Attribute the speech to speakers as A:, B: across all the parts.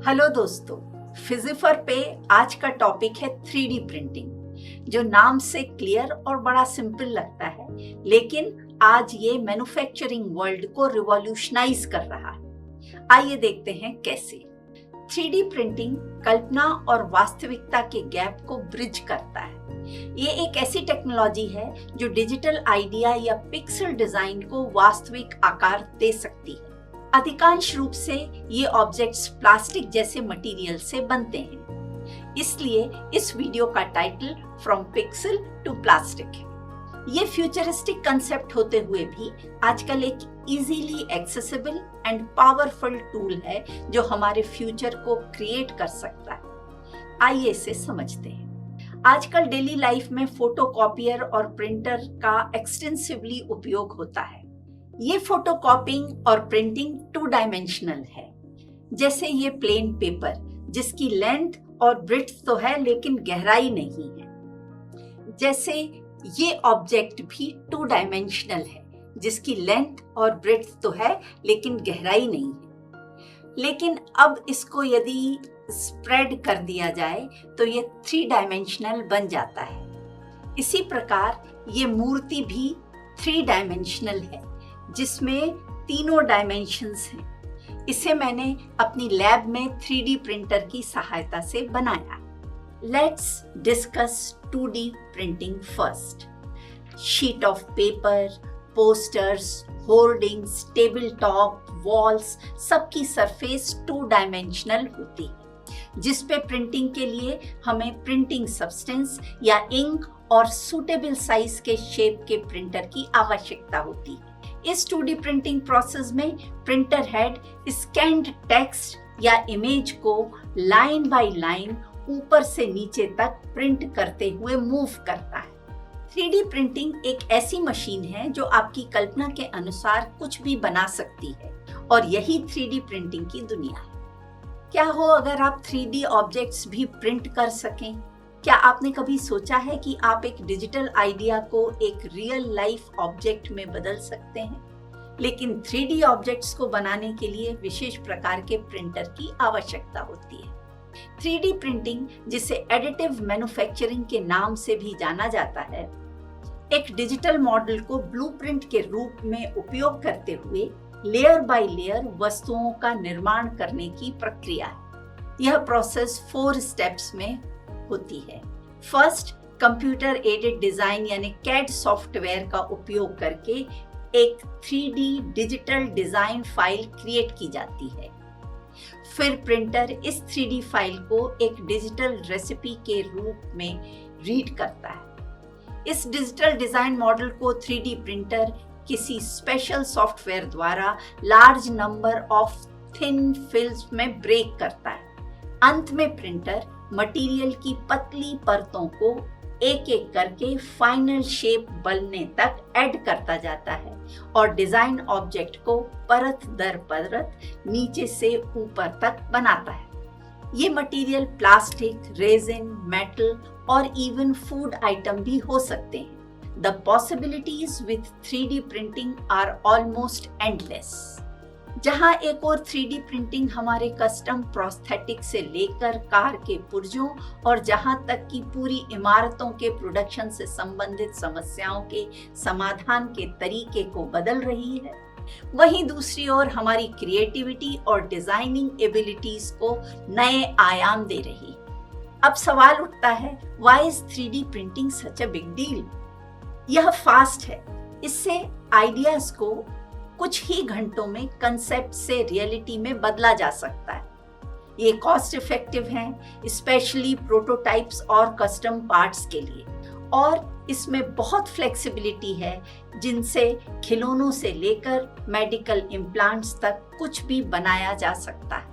A: Hello दोस्तों, फिजिफर पे आज का टॉपिक है 3D प्रिंटिंग, जो नाम से क्लियर और बड़ा सिंपल लगता है, लेकिन आज ये मैन्युफैक्चरिंग वर्ल्ड को रिवॉल्यूशनाइज कर रहा है। आइए देखते हैं कैसे। 3D प्रिंटिंग कल्पना और वास्तविकता के गैप को ब्रिज करता है। ये एक ऐसी टेक्नोलॉजी है जो डिजिटल आइडिया या पिक्सल डिजाइन को वास्तविक आकार दे सकती है। अधिकांश रूप से ये ऑब्जेक्ट्स प्लास्टिक जैसे मटेरियल से बनते हैं, इसलिए इस वीडियो का title from pixel to plastic है। ये फ्यूचरिस्टिक कंसेप्ट होते हुए भी आजकल एक easily accessible and powerful tool है जो हमारे फ्यूचर को क्रिएट कर सकता है। आइए इसे समझते हैं। आजकल डेली लाइफ में फोटोकॉपियर और प्रिंटर का एक्सटेंसिवली उपयोग होता है। ये फोटोकॉपिंग और प्रिंटिंग 2 डायमेंशनल है। जैसे ये प्लेन पेपर जिसकी लेंथ और ब्रेड्थ तो है लेकिन गहराई नहीं है। जैसे ये ऑब्जेक्ट भी 2 डायमेंशनल है जिसकी लेंथ और ब्रेड्थ तो है लेकिन गहराई नहीं है। लेकिन अब इसको यदि स्प्रेड कर दिया जाए तो ये 3 डायमेंशनल बन जाता है। इसी प्रकार ये मूर्ति भी 3 डायमेंशनल है जिसमें तीनों डायमेंशंस हैं। इसे मैंने अपनी लैब में 3D प्रिंटर की सहायता से बनाया। Let's discuss 2D printing first. Sheet of paper, posters, hoardings, table top, walls, सबकी सरफेस 2 डायमेंशनल होती है, जिस पे प्रिंटिंग के लिए हमें प्रिंटिंग सब्सटेंस या इंक और सूटेबल साइज के शेप के प्रिंटर की आवश्यकता होती है। इस 2D प्रिंटिंग प्रोसेस में प्रिंटर हेड स्कैन्ड टेक्स्ट या इमेज को लाइन बाय लाइन ऊपर से नीचे तक प्रिंट करते हुए मूव करता है। 3D प्रिंटिंग एक ऐसी मशीन है जो आपकी कल्पना के अनुसार कुछ भी बना सकती है, और यही 3D प्रिंटिंग की दुनिया है। क्या हो अगर आप 3D ऑब्जेक्ट्स भी प्रिंट कर सकें? क्या आपने कभी सोचा है कि आप एक डिजिटल आइडिया को एक रियल लाइफ ऑब्जेक्ट में बदल सकते हैं? लेकिन 3D ऑब्जेक्ट्स को बनाने के लिए विशेष प्रकार के प्रिंटर की आवश्यकता होती है। 3D प्रिंटिंग, जिसे एडिटिव मैन्युफैक्चरिंग के नाम से भी जाना जाता है, एक डिजिटल मॉडल को ब्लूप्रिंट के रूप में उपयोग करते हुए लेयर बाय लेयर वस्तुओं का निर्माण करने की प्रक्रिया है। यह प्रोसेस 4 स्टेप्स में होती है। फर्स्ट, कंप्यूटर एडेड डिजाइन यानी कैड सॉफ्टवेयर का उपयोग करके एक 3D digital design file create की जाती है। फिर प्रिंटर इस 3D फाइल को एक डिजिटल रेसिपी के रूप में रीड करता है। इस डिजिटल डिजाइन मॉडल को 3D प्रिंटर किसी स्पेशल सॉफ्टवेयर द्वारा large number of thin films में ब्रेक करता है। अंत में प्रिंटर मटेरियल की पतली परतों को एक एक करके फाइनल शेप बनने तक ऐड करता जाता है और डिजाइन ऑब्जेक्ट को परत दर परत नीचे से ऊपर तक बनाता है। ये मटेरियल प्लास्टिक, रेजिन, मेटल और इवन फूड आइटम भी हो सकते हैं। The possibilities with 3D printing are almost endless. जहां एक और 3D प्रिंटिंग हमारे कस्टम प्रोस्थेटिक से लेकर कार के पुर्जों और जहां तक कि पूरी इमारतों के प्रोडक्शन से संबंधित समस्याओं के समाधान के तरीके को बदल रही है, वहीं दूसरी ओर हमारी क्रिएटिविटी और डिजाइनिंग एबिलिटीज को नए आयाम दे रही है। अब सवाल उठता है, why is 3D printing such a big deal? यह फास्ट है। इससे आइडियाज को कुछ ही घंटों में कंसेप्ट से रियलिटी में बदला जा सकता है। ये कॉस्ट इफेक्टिव हैं, स्पेशली प्रोटोटाइप्स और कस्टम पार्ट्स के लिए, और इसमें बहुत फ्लेक्सिबिलिटी है जिनसे खिलौनों से लेकर मेडिकल इम्प्लांट्स तक कुछ भी बनाया जा सकता है।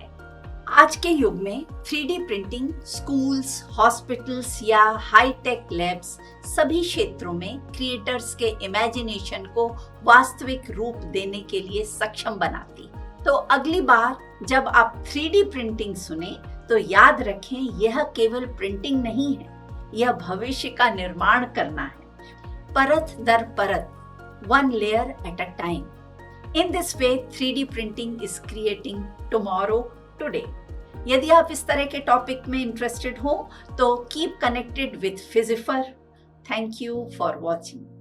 A: आज के युग में 3D प्रिंटिंग स्कूल्स, हॉस्पिटल्स या हाईटेक लैब्स सभी क्षेत्रों में क्रिएटर्स के इमेजिनेशन को वास्तविक रूप देने के लिए सक्षम बनाती। तो अगली बार जब आप 3D प्रिंटिंग सुने तो याद रखें, यह केवल प्रिंटिंग नहीं है, यह भविष्य का निर्माण करना है, परत दर परत, one layer at a time. In this way, 3D printing is creating tomorrow today. यदि आप इस तरह के टॉपिक में इंटरेस्टेड हो तो कीप कनेक्टेड विथ फिजिफर। Thank you for watching.